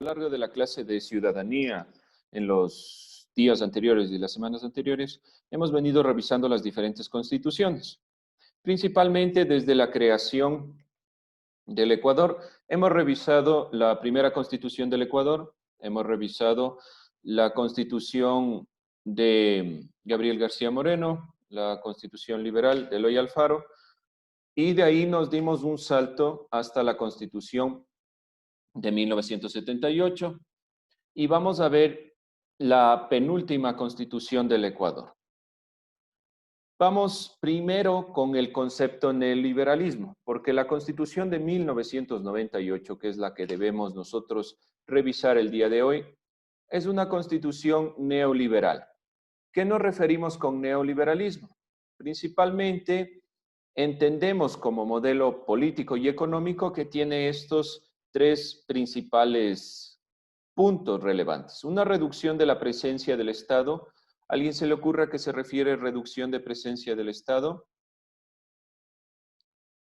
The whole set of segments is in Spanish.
largo de la clase de ciudadanía en los días anteriores y las semanas anteriores, hemos venido revisando las diferentes constituciones. Principalmente desde la creación del Ecuador, hemos revisado la primera constitución del Ecuador, hemos revisado la constitución de Gabriel García Moreno, la constitución liberal de Eloy Alfaro, y de ahí nos dimos un salto hasta la constitución de 1978 y vamos a ver la penúltima constitución del Ecuador. Vamos primero con el concepto neoliberalismo, porque la constitución de 1998, que es la que debemos nosotros revisar el día de hoy, es una constitución neoliberal. ¿Qué nos referimos con neoliberalismo? Principalmente entendemos como modelo político y económico que tiene estos tres principales puntos relevantes. Una reducción de la presencia del Estado. ¿A alguien se le ocurre a qué se refiere reducción de presencia del Estado?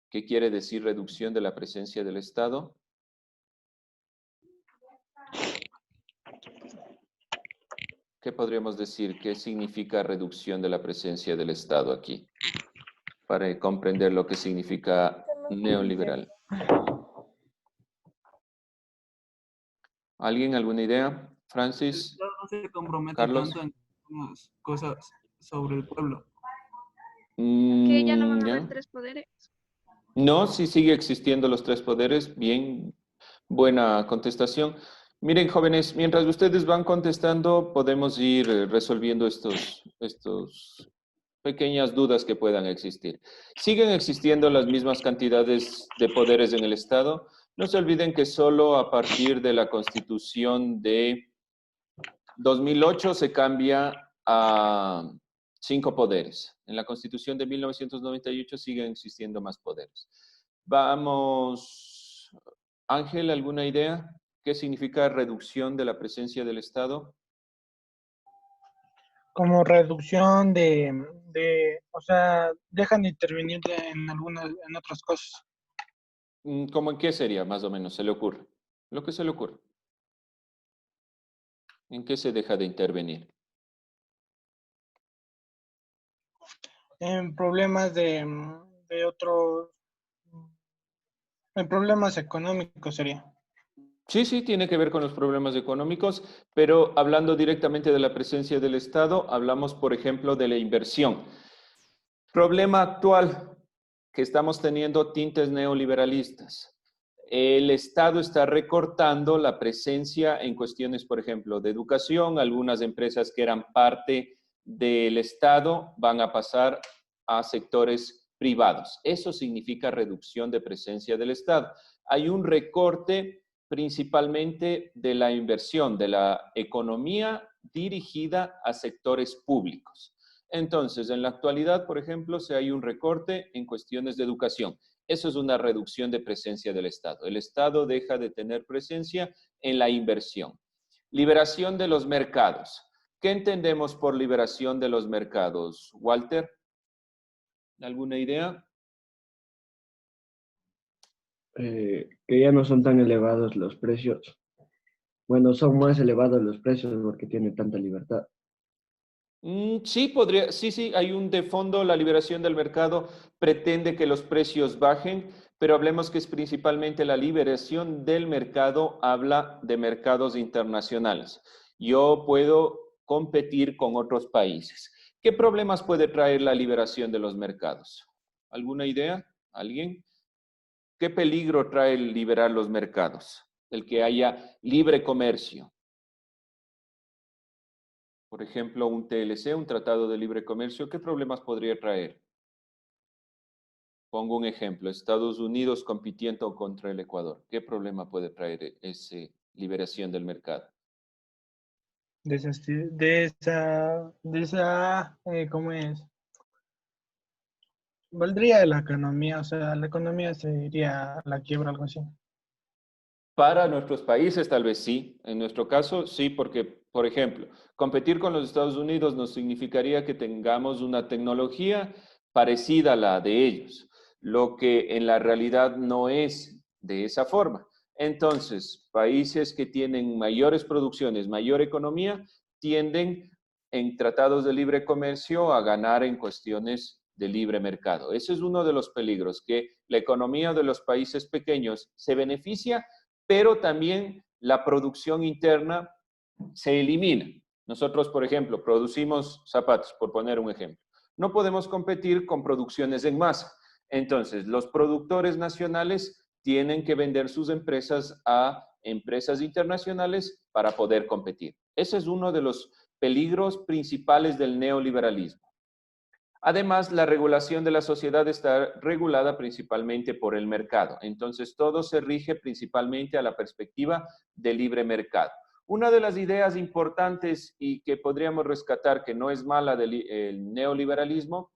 ¿Qué quiere decir reducción de la presencia del Estado? ¿Qué podríamos decir? ¿Qué significa reducción de la presencia del Estado aquí? Para comprender lo que significa neoliberal. ¿Alguien, alguna idea? Francis, El Estado no se compromete Carlos. tanto en algunas cosas sobre el pueblo. Que ya no van a ¿Ya? haber tres poderes. No, sí sigue existiendo los tres poderes. Bien, buena contestación. Miren, jóvenes, mientras ustedes van contestando, podemos ir resolviendo estos pequeñas dudas que puedan existir. ¿Siguen existiendo las mismas cantidades de poderes en el Estado? No se olviden que solo a partir de la Constitución de 2008 se cambia a 5 poderes. En la Constitución de 1998 siguen existiendo más poderes. Vamos, Ángel, ¿alguna idea? ¿Qué significa reducción de la presencia del Estado? Como reducción o sea, dejan de intervenir en otras cosas. ¿Cómo en qué sería, más o menos, se le ocurre? Lo que se le ocurre. ¿En qué se deja de intervenir? En problemas de otros, en problemas económicos sería. Sí, sí, tiene que ver con los problemas económicos, pero hablando directamente de la presencia del Estado, hablamos, por ejemplo, de la inversión. Problema actual que estamos teniendo tintes neoliberalistas. El Estado está recortando la presencia en cuestiones, por ejemplo, de educación. Algunas empresas que eran parte del Estado van a pasar a sectores privados. Eso significa reducción de presencia del Estado. Hay un recorte principalmente de la inversión, de la economía dirigida a sectores públicos. Entonces, en la actualidad, por ejemplo, si hay un recorte en cuestiones de educación. Eso es una reducción de presencia del Estado. El Estado deja de tener presencia en la inversión. Liberación de los mercados. ¿Qué entendemos por liberación de los mercados? Walter, ¿alguna idea? Que ya no son tan elevados los precios. Bueno, son más elevados los precios porque tiene tanta libertad. Sí, sí, hay un de fondo, la liberación del mercado pretende que los precios bajen, pero hablemos que es principalmente la liberación del mercado, habla de mercados internacionales. Yo puedo competir con otros países. ¿Qué problemas puede traer la liberación de los mercados? ¿Alguna idea? ¿Alguien? ¿Qué peligro trae el liberar los mercados? El que haya libre comercio. Por ejemplo, un TLC, un Tratado de Libre Comercio, ¿qué problemas podría traer? Pongo un ejemplo, Estados Unidos compitiendo contra el Ecuador. ¿Qué problema puede traer esa liberación del mercado? ¿Cómo es? Valdría la economía, o sea, la economía se iría a la quiebra, algo así. Para nuestros países tal vez sí, en nuestro caso sí, porque, por ejemplo, competir con los Estados Unidos nos significaría que tengamos una tecnología parecida a la de ellos, lo que en la realidad no es de esa forma. Entonces, países que tienen mayores producciones, mayor economía, tienden en tratados de libre comercio a ganar en cuestiones de libre mercado. Ese es uno de los peligros, que la economía de los países pequeños se beneficia, pero también la producción interna se elimina. Nosotros, por ejemplo, producimos zapatos, por poner un ejemplo. No podemos competir con producciones en masa. Entonces, los productores nacionales tienen que vender sus empresas a empresas internacionales para poder competir. Ese es uno de los peligros principales del neoliberalismo. Además, la regulación de la sociedad está regulada principalmente por el mercado. Entonces, todo se rige principalmente a la perspectiva del libre mercado. Una de las ideas importantes y que podríamos rescatar, que no es mala del neoliberalismo,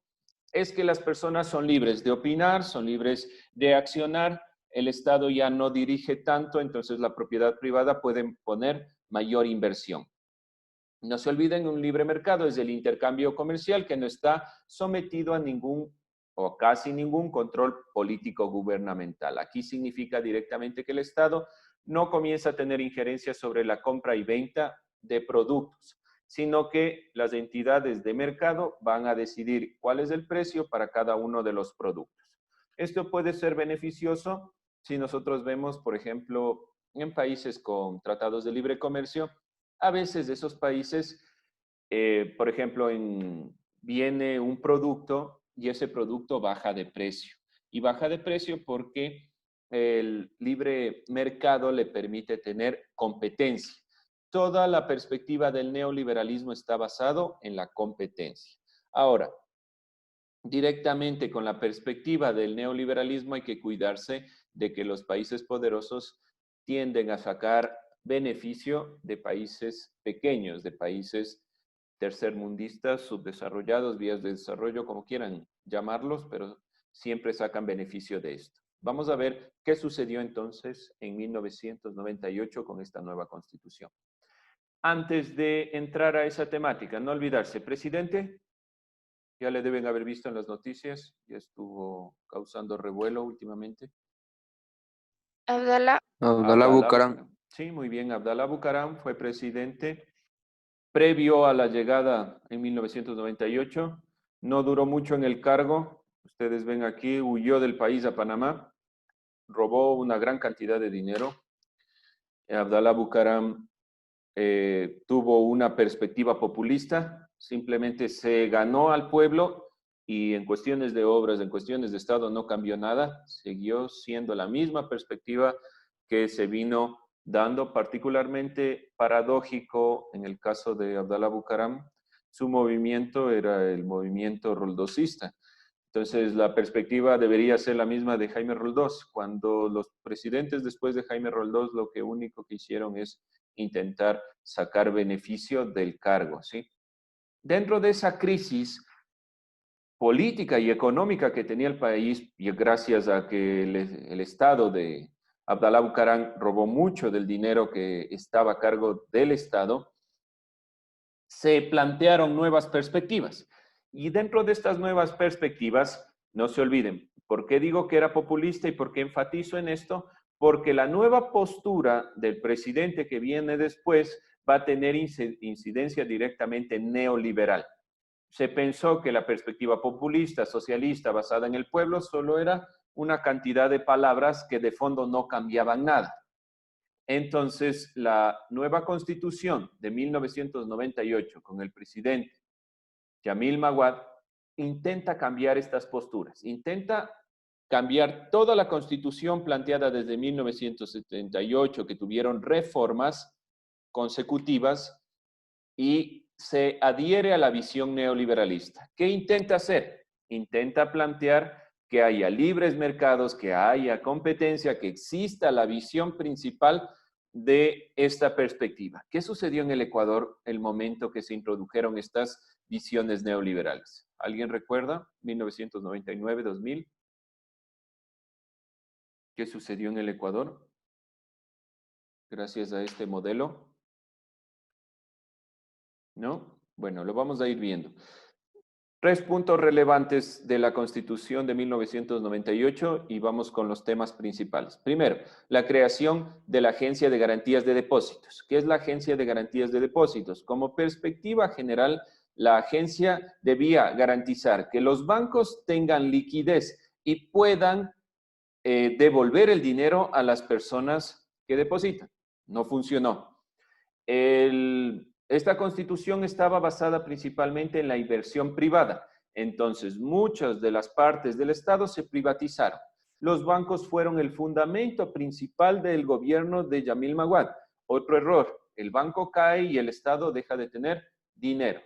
es que las personas son libres de opinar, son libres de accionar. El Estado ya no dirige tanto, entonces la propiedad privada puede poner mayor inversión. No se olviden, un libre mercado es el intercambio comercial que no está sometido a ningún o casi ningún control político gubernamental. Aquí significa directamente que el Estado no comienza a tener injerencia sobre la compra y venta de productos, sino que las entidades de mercado van a decidir cuál es el precio para cada uno de los productos. Esto puede ser beneficioso si nosotros vemos, por ejemplo, en países con tratados de libre comercio, a veces de esos países, por ejemplo, viene un producto y ese producto baja de precio. Y baja de precio porque el libre mercado le permite tener competencia. Toda la perspectiva del neoliberalismo está basado en la competencia. Ahora, directamente con la perspectiva del neoliberalismo hay que cuidarse de que los países poderosos tienden a sacar beneficio de países pequeños, de países tercermundistas, subdesarrollados, vías de desarrollo, como quieran llamarlos, pero siempre sacan beneficio de esto. Vamos a ver qué sucedió entonces en 1998 con esta nueva constitución. Antes de entrar a esa temática, no olvidarse, presidente, ya le deben haber visto en las noticias, ya estuvo causando revuelo últimamente. Abdalá. Abdalá Bucaram. Sí, muy bien, Abdalá Bucaram fue presidente previo a la llegada en 1998. No duró mucho en el cargo. Ustedes ven aquí, huyó del país a Panamá, robó una gran cantidad de dinero. Abdalá Bucaram tuvo una perspectiva populista, simplemente se ganó al pueblo y en cuestiones de obras, en cuestiones de Estado no cambió nada, siguió siendo la misma perspectiva que se vino dando, particularmente paradójico en el caso de Abdalá Bucaram. Su movimiento era el movimiento roldosista. Entonces, la perspectiva debería ser la misma de Jaime Roldós. Cuando los presidentes después de Jaime Roldós lo que único que hicieron es intentar sacar beneficio del cargo, ¿sí? Dentro de esa crisis política y económica que tenía el país, y gracias a que el Estado de Abdalá Bucaram robó mucho del dinero que estaba a cargo del Estado, se plantearon nuevas perspectivas. Y dentro de estas nuevas perspectivas, no se olviden, ¿por qué digo que era populista y por qué enfatizo en esto? Porque la nueva postura del presidente que viene después va a tener incidencia directamente neoliberal. Se pensó que la perspectiva populista, socialista, basada en el pueblo, solo era una cantidad de palabras que de fondo no cambiaban nada. Entonces, la nueva constitución de 1998 con el presidente Yamil Maguad intenta cambiar estas posturas, intenta cambiar toda la constitución planteada desde 1978, que tuvieron reformas consecutivas, y se adhiere a la visión neoliberalista. ¿Qué intenta hacer? Intenta plantear que haya libres mercados, que haya competencia, que exista la visión principal de esta perspectiva. ¿Qué sucedió en el Ecuador el momento que se introdujeron estas visiones neoliberales? ¿Alguien recuerda? 1999, 2000. ¿Qué sucedió en el Ecuador? Gracias a este modelo. ¿No? Bueno, lo vamos a ir viendo. 3 puntos relevantes de la Constitución de 1998 y vamos con los temas principales. Primero, la creación de la Agencia de Garantías de Depósitos. ¿Qué es la Agencia de Garantías de Depósitos? Como perspectiva general, la agencia debía garantizar que los bancos tengan liquidez y puedan devolver el dinero a las personas que depositan. No funcionó. Esta constitución estaba basada principalmente en la inversión privada. Entonces, muchas de las partes del Estado se privatizaron. Los bancos fueron el fundamento principal del gobierno de Yamil Maguad. Otro error, el banco cae y el Estado deja de tener dinero.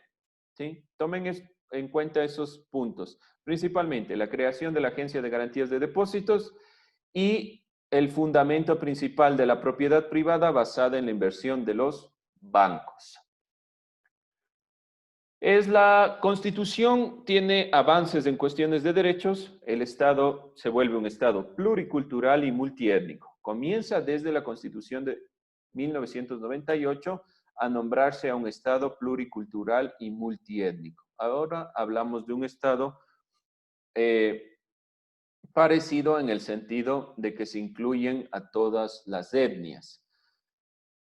¿Sí? Tomen en cuenta esos puntos. Principalmente la creación de la Agencia de Garantías de Depósitos y el fundamento principal de la propiedad privada basada en la inversión de los bancos. La Constitución tiene avances en cuestiones de derechos. El Estado se vuelve un Estado pluricultural y multiétnico. Comienza desde la Constitución de 1998 a nombrarse a un Estado pluricultural y multiétnico. Ahora hablamos de un Estado parecido en el sentido de que se incluyen a todas las etnias.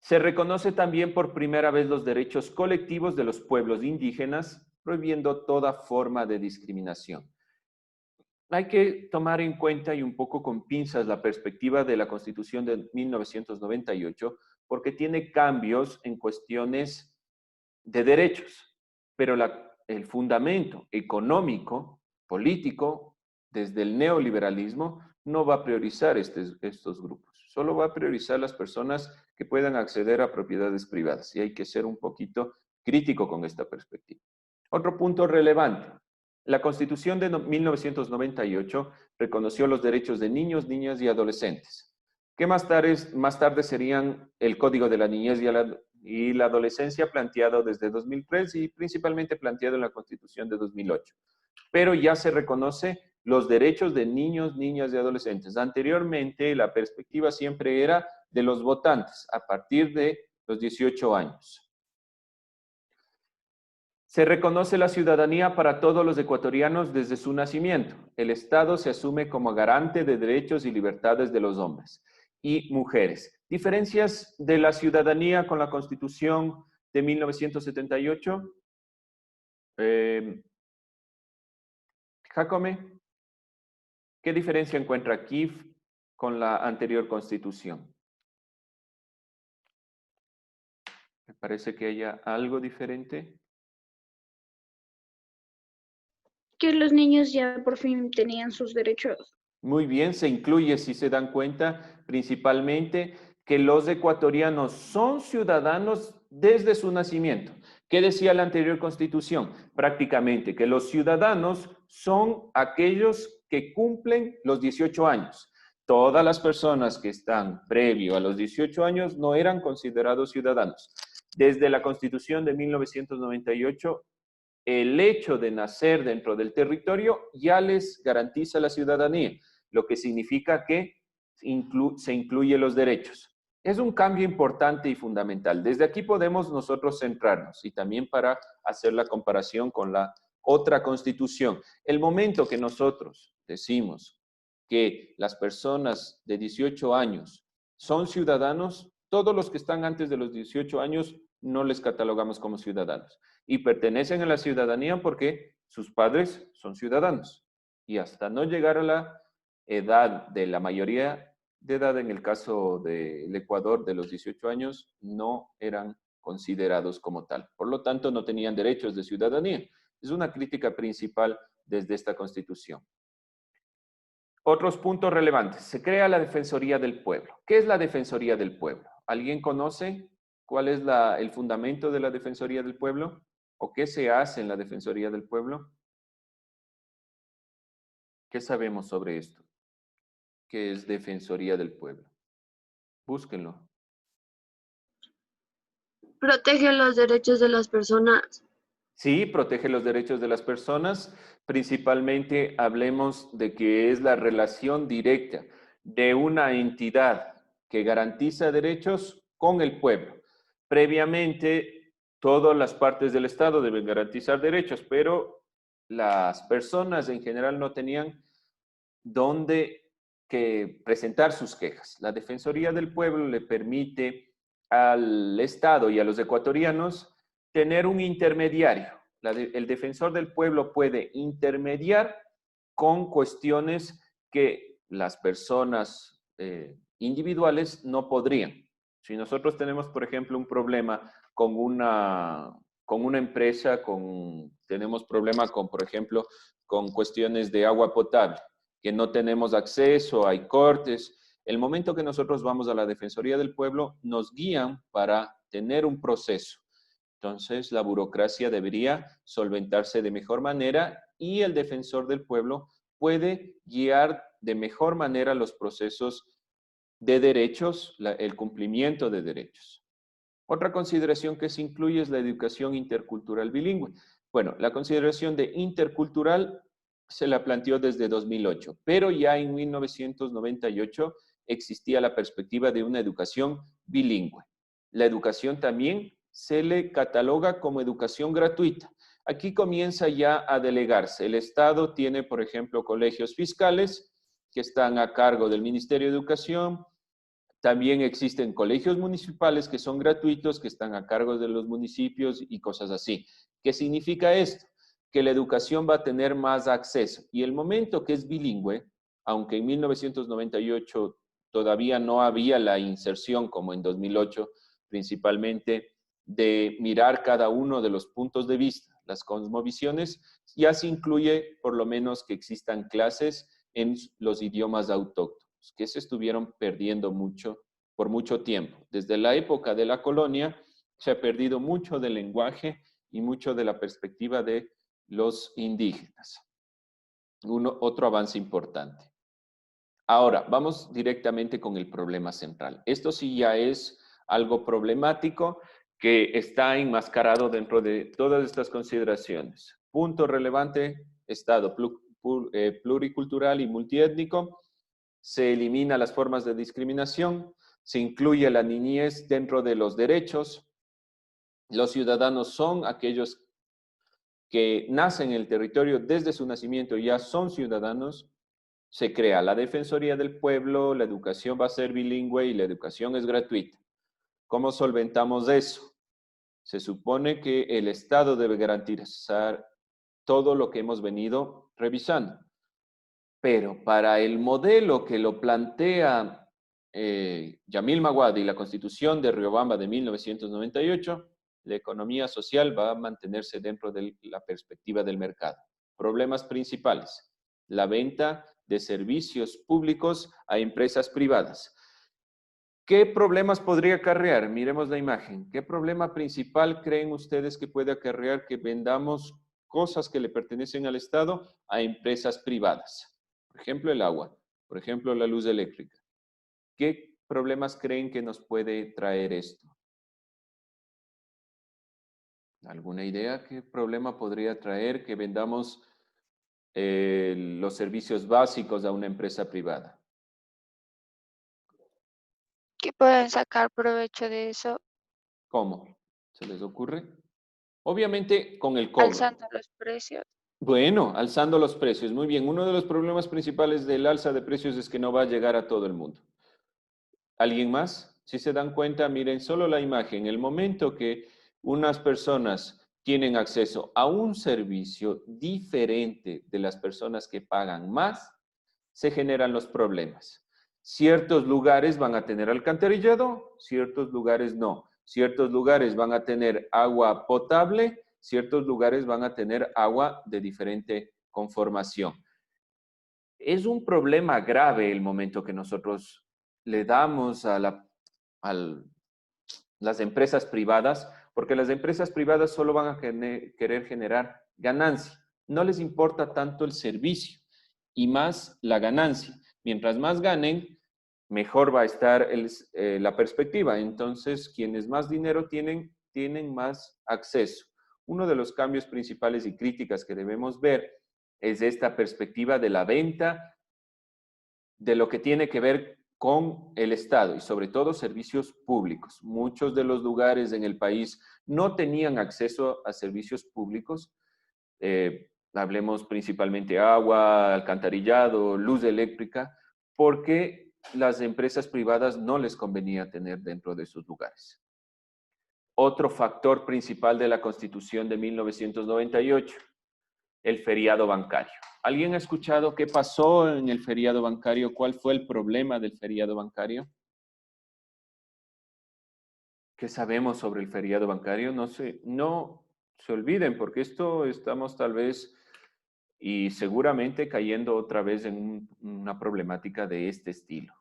Se reconoce también por primera vez los derechos colectivos de los pueblos indígenas, prohibiendo toda forma de discriminación. Hay que tomar en cuenta y un poco con pinzas la perspectiva de la Constitución de 1998, porque tiene cambios en cuestiones de derechos, pero el fundamento económico, político, desde el neoliberalismo, no va a priorizar estos grupos. Solo va a priorizar las personas que puedan acceder a propiedades privadas. Y hay que ser un poquito crítico con esta perspectiva. Otro punto relevante. La Constitución de 1998 reconoció los derechos de niños, niñas y adolescentes, que más tarde serían el Código de la Niñez y la Adolescencia planteado desde 2003 y principalmente planteado en la Constitución de 2008. Pero ya se reconoce los derechos de niños, niñas y adolescentes. Anteriormente, la perspectiva siempre era de los votantes a partir de los 18 años. Se reconoce la ciudadanía para todos los ecuatorianos desde su nacimiento. El Estado se asume como garante de derechos y libertades de los hombres y mujeres. Diferencias de la ciudadanía con la Constitución de 1978. Jacome, ¿qué diferencia encuentra aquí con la anterior Constitución? Me parece que haya algo diferente. Que los niños ya por fin tenían sus derechos. Muy bien, se incluye, si se dan cuenta, principalmente que los ecuatorianos son ciudadanos desde su nacimiento. ¿Qué decía la anterior Constitución? Prácticamente que los ciudadanos son aquellos que cumplen los 18 años. Todas las personas que están previo a los 18 años no eran considerados ciudadanos. Desde la Constitución de 1998, el hecho de nacer dentro del territorio ya les garantiza la ciudadanía, lo que significa que se incluye los derechos. Es un cambio importante y fundamental. Desde aquí podemos nosotros centrarnos y también para hacer la comparación con la otra Constitución. El momento que nosotros decimos que las personas de 18 años son ciudadanos, todos los que están antes de los 18 años no les catalogamos como ciudadanos y pertenecen a la ciudadanía porque sus padres son ciudadanos y hasta no llegar a la edad de la mayoría de edad, en el caso del Ecuador de los 18 años, no eran considerados como tal. Por lo tanto, no tenían derechos de ciudadanía. Es una crítica principal desde esta Constitución. Otros puntos relevantes. Se crea la Defensoría del Pueblo. ¿Qué es la Defensoría del Pueblo? ¿Alguien conoce cuál es el fundamento de la Defensoría del Pueblo? ¿O qué se hace en la Defensoría del Pueblo? ¿Qué sabemos sobre esto? ¿Qué es Defensoría del Pueblo? Búsquenlo. Protege los derechos de las personas. Sí, protege los derechos de las personas. Principalmente hablemos de que es la relación directa de una entidad que garantiza derechos con el pueblo. Previamente, todas las partes del Estado deben garantizar derechos, pero las personas en general no tenían dónde que presentar sus quejas. La Defensoría del Pueblo le permite al Estado y a los ecuatorianos tener un intermediario. El defensor del pueblo puede intermediar con cuestiones que las personas individuales no podrían. Si nosotros tenemos, por ejemplo, un problema con una empresa, tenemos problema con, por ejemplo, con cuestiones de agua potable, que no tenemos acceso, hay cortes. El momento que nosotros vamos a la Defensoría del Pueblo, nos guían para tener un proceso. Entonces, la burocracia debería solventarse de mejor manera y el defensor del pueblo puede guiar de mejor manera los procesos de derechos, el cumplimiento de derechos. Otra consideración que se incluye es la educación intercultural bilingüe. Bueno, la consideración de intercultural se la planteó desde 2008, pero ya en 1998 existía la perspectiva de una educación bilingüe. La educación también se le cataloga como educación gratuita. Aquí comienza ya a delegarse. El Estado tiene, por ejemplo, colegios fiscales que están a cargo del Ministerio de Educación. También existen colegios municipales que son gratuitos, que están a cargo de los municipios y cosas así. ¿Qué significa esto? Que la educación va a tener más acceso. Y el momento que es bilingüe, aunque en 1998 todavía no había la inserción como en 2008, principalmente de mirar cada uno de los puntos de vista, las cosmovisiones, ya se incluye por lo menos que existan clases en los idiomas autóctonos, que se estuvieron perdiendo mucho por mucho tiempo. Desde la época de la colonia se ha perdido mucho del lenguaje y mucho de la perspectiva de los indígenas. Otro avance importante. Ahora, vamos directamente con el problema central. Esto sí ya es algo problemático que está enmascarado dentro de todas estas consideraciones. Punto relevante, Estado pluricultural y multiétnico. Se elimina las formas de discriminación, se incluye la niñez dentro de los derechos. Los ciudadanos son aquellos que nacen en el territorio desde su nacimiento y ya son ciudadanos. Se crea la Defensoría del Pueblo, la educación va a ser bilingüe y la educación es gratuita. ¿Cómo solventamos eso? Se supone que el Estado debe garantizar todo lo que hemos venido revisando. Pero para el modelo que lo plantea Yamil Maguad y la Constitución de Riobamba de 1998, la economía social va a mantenerse dentro de la perspectiva del mercado. Problemas principales: la venta de servicios públicos a empresas privadas. ¿Qué problemas podría acarrear? Miremos la imagen. ¿Qué problema principal creen ustedes que puede acarrear que vendamos cosas que le pertenecen al Estado a empresas privadas? Por ejemplo, el agua, por ejemplo, la luz eléctrica. ¿Qué problemas creen que nos puede traer esto? ¿Alguna idea? ¿Qué problema podría traer que vendamos los servicios básicos a una empresa privada? Que puedan sacar provecho de eso, ¿Cómo? ¿Se les ocurre? Obviamente con el cobro. alzando los precios. Bueno, alzando los precios. Muy bien. Uno de los problemas principales del alza de precios es que no va a llegar a todo el mundo. ¿Alguien más? Si se dan cuenta, miren solo la imagen. El momento que unas personas tienen acceso a un servicio diferente de las personas que pagan más, se generan los problemas. Ciertos lugares van a tener alcantarillado, ciertos lugares no. Ciertos lugares van a tener agua potable, ciertos lugares van a tener agua de diferente conformación. Es un problema grave el momento que nosotros le damos a las empresas privadas, porque las empresas privadas solo van a querer generar ganancia. No les importa tanto el servicio y más la ganancia. Mientras más ganen, mejor va a estar la perspectiva. Entonces, quienes más dinero tienen, tienen más acceso. Uno de los cambios principales y críticas que debemos ver es esta perspectiva de la venta de lo que tiene que ver con el Estado y sobre todo servicios públicos. Muchos de los lugares en el país no tenían acceso a servicios públicos hablemos principalmente agua, alcantarillado, luz eléctrica, porque las empresas privadas no les convenía tener dentro de sus lugares. Otro factor principal de la Constitución de 1998, el feriado bancario. ¿Alguien ha escuchado qué pasó en el feriado bancario? ¿Cuál fue el problema del feriado bancario? ¿Qué sabemos sobre el feriado bancario? No se olviden, porque esto estamos tal vez y seguramente cayendo otra vez en una problemática de este estilo.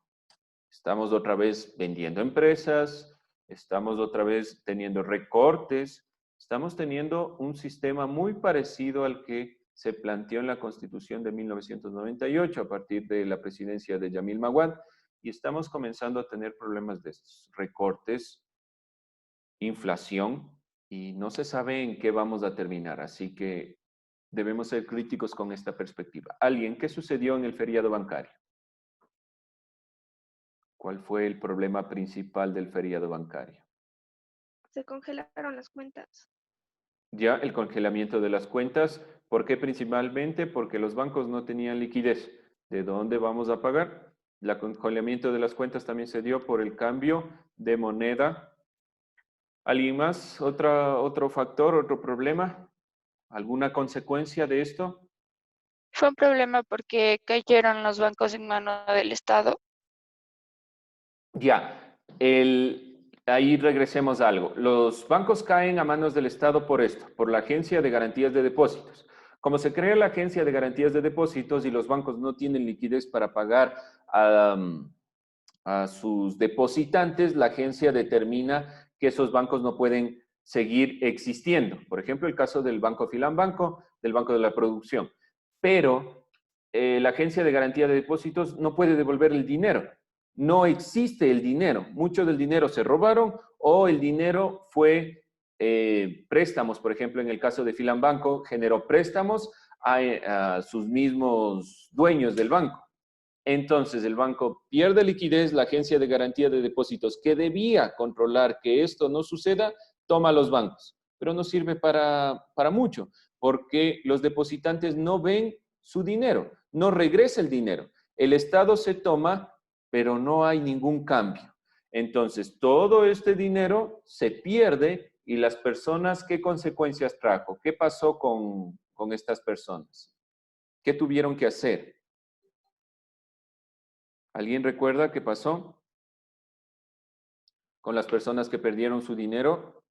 Estamos otra vez vendiendo empresas, estamos otra vez teniendo recortes, estamos teniendo un sistema muy parecido al que se planteó en la Constitución de 1998 a partir de la presidencia de Yamil Maguad, y estamos comenzando a tener problemas de estos recortes, inflación, y no se sabe en qué vamos a terminar, así que debemos ser críticos con esta perspectiva. ¿Alguien qué sucedió en el feriado bancario? ¿Cuál fue el problema principal del feriado bancario? Se congelaron las cuentas. Ya, el congelamiento de las cuentas. ¿Por qué principalmente? Porque los bancos no tenían liquidez. ¿De dónde vamos a pagar? El congelamiento de las cuentas también se dio por el cambio de moneda. ¿Alguien más? ¿Otro factor, otro problema? ¿Alguna consecuencia de esto? Fue un problema porque cayeron los bancos en manos del Estado. Ya, ahí regresemos a algo. Los bancos caen a manos del Estado por esto, por la Agencia de Garantías de Depósitos. Como se crea la Agencia de Garantías de Depósitos y los bancos no tienen liquidez para pagar a sus depositantes, la agencia determina que esos bancos no pueden seguir existiendo. Por ejemplo, el caso del Banco Filambanco, del Banco de la Producción. Pero la Agencia de Garantía de Depósitos no puede devolver el dinero. No existe el dinero. Mucho del dinero se robaron o el dinero fue préstamos. Por ejemplo, en el caso de Filambanco, generó préstamos a sus mismos dueños del banco. Entonces, el banco pierde liquidez, la Agencia de Garantía de Depósitos, que debía controlar que esto no suceda, toma a los bancos. Pero no sirve para mucho, porque los depositantes no ven su dinero, no regresa el dinero. El Estado se toma, pero no hay ningún cambio. Entonces, todo este dinero se pierde y las personas, ¿qué consecuencias trajo? ¿Qué pasó con estas personas? ¿Qué tuvieron que hacer? ¿Alguien recuerda qué pasó con las personas que perdieron su dinero?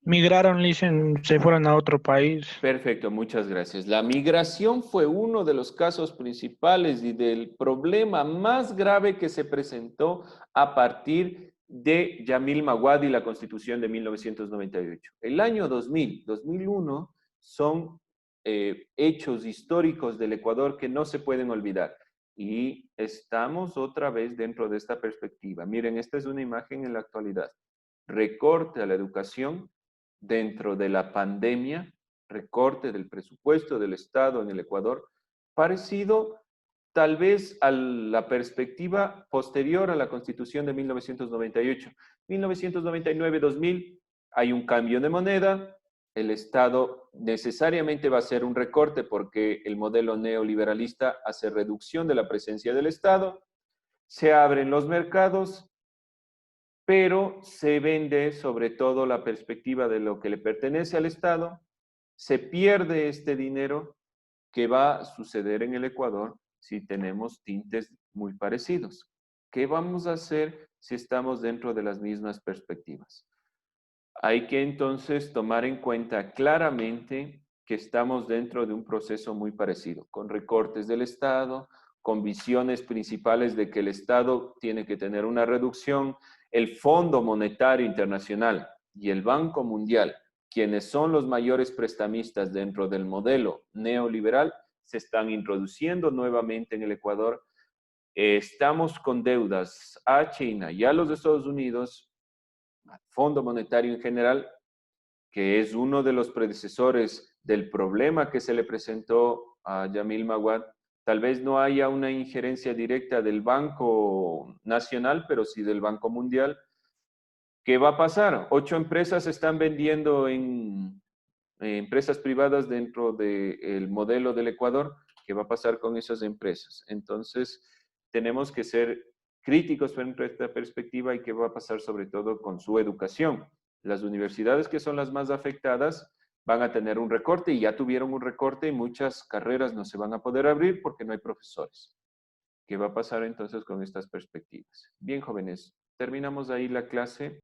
Migraron, dicen, se fueron a otro país. Perfecto, muchas gracias. La migración fue uno de los casos principales y del problema más grave que se presentó a partir de Yamil Maguad y la Constitución de 1998. El año 2000, 2001 son hechos históricos del Ecuador que no se pueden olvidar. Y estamos otra vez dentro de esta perspectiva. Miren, esta es una imagen en la actualidad. Recorte a la educación dentro de la pandemia, recorte del presupuesto del Estado en el Ecuador, parecido tal vez a la perspectiva posterior a la Constitución de 1998. 1999-2000 hay un cambio de moneda, el Estado necesariamente va a hacer un recorte porque el modelo neoliberalista hace reducción de la presencia del Estado, se abren los mercados, pero se vende sobre todo la perspectiva de lo que le pertenece al Estado, se pierde este dinero que va a suceder en el Ecuador si tenemos tintes muy parecidos. ¿Qué vamos a hacer si estamos dentro de las mismas perspectivas? Hay que entonces tomar en cuenta claramente que estamos dentro de un proceso muy parecido, con recortes del Estado, con visiones principales de que el Estado tiene que tener una reducción, el Fondo Monetario Internacional y el Banco Mundial, quienes son los mayores prestamistas dentro del modelo neoliberal, se están introduciendo nuevamente en el Ecuador. Estamos con deudas a China y a los Estados Unidos, al Fondo Monetario en general, que es uno de los predecesores del problema que se le presentó a Yamil Maguad. Tal vez no haya una injerencia directa del Banco Nacional, pero sí del Banco Mundial. ¿Qué va a pasar? 8 empresas están vendiendo en empresas privadas dentro del modelo del Ecuador, ¿qué va a pasar con esas empresas? Entonces, tenemos que ser críticos frente a esta perspectiva y qué va a pasar sobre todo con su educación. Las universidades que son las más afectadas van a tener un recorte y ya tuvieron un recorte y muchas carreras no se van a poder abrir porque no hay profesores. ¿Qué va a pasar entonces con estas perspectivas? Bien, jóvenes, terminamos ahí la clase.